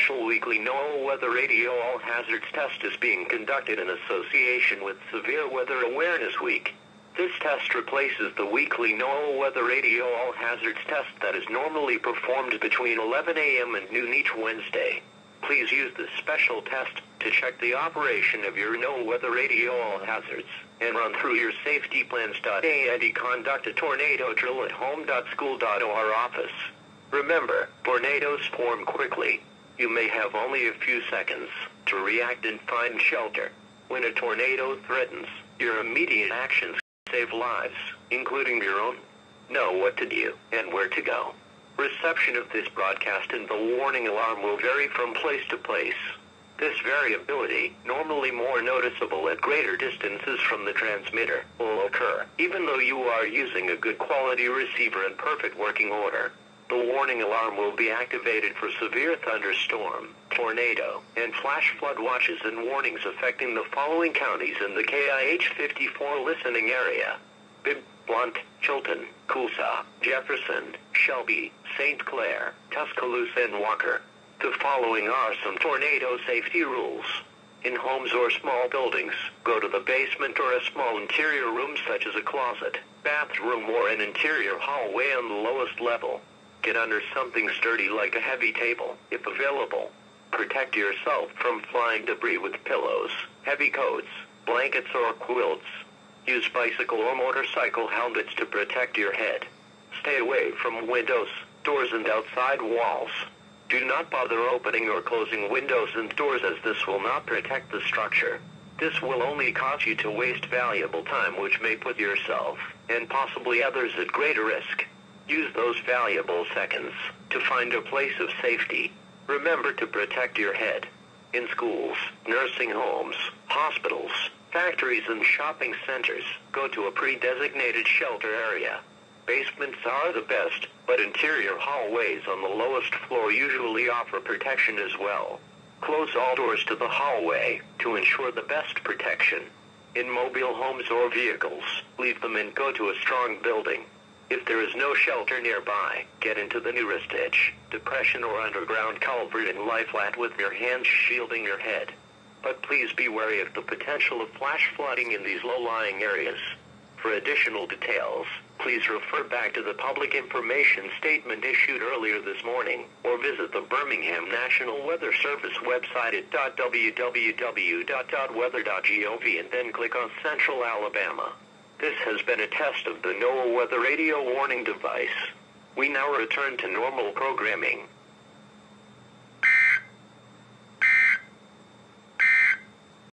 special weekly NOAA Weather Radio All Hazards test is being conducted in association with Severe Weather Awareness Week. This test replaces the weekly NOAA Weather Radio All Hazards test that is normally performed between 11 a.m. and noon each Wednesday. Please use this special test to check the operation of your NOAA Weather Radio All Hazards and run through your safety plans. And conduct a tornado drill at home.school.or office. Remember, tornadoes form quickly. You may have only a few seconds to react and find shelter. When a tornado threatens, your immediate actions save lives, including your own. Know what to do and where to go. Reception of this broadcast and the warning alarm will vary from place to place. This variability, normally more noticeable at greater distances from the transmitter, will occur even though you are using a good quality receiver in perfect working order. The warning alarm will be activated for severe thunderstorm, tornado, and flash flood watches and warnings affecting the following counties in the KIH 54 listening area: Bibb, Blount, Chilton, Coosa, Jefferson, Shelby, St. Clair, Tuscaloosa, and Walker. The following are some tornado safety rules. In homes or small buildings, go to the basement or a small interior room such as a closet, bathroom, or an interior hallway on the lowest level. Get under something sturdy like a heavy table, if available. Protect yourself from flying debris with pillows, heavy coats, blankets, or quilts. Use bicycle or motorcycle helmets to protect your head. Stay away from windows, doors, and outside walls. Do not bother opening or closing windows and doors, as this will not protect the structure. This will only cause you to waste valuable time, which may put yourself, and possibly others, at greater risk. Use those valuable seconds to find a place of safety. Remember to protect your head. In schools, nursing homes, hospitals, factories, and shopping centers, go to a pre-designated shelter area. Basements are the best, but interior hallways on the lowest floor usually offer protection as well. Close all doors to the hallway to ensure the best protection. In mobile homes or vehicles, leave them and go to a strong building. If there is no shelter nearby, get into the nearest ditch, depression, or underground culvert and lie flat with your hands shielding your head. But please be wary of the potential of flash flooding in these low-lying areas. For additional details, please refer back to the public information statement issued earlier this morning, or visit the Birmingham National Weather Service website at www.weather.gov and then click on Central Alabama. This has been a test of the NOAA Weather Radio warning device. We now return to normal programming.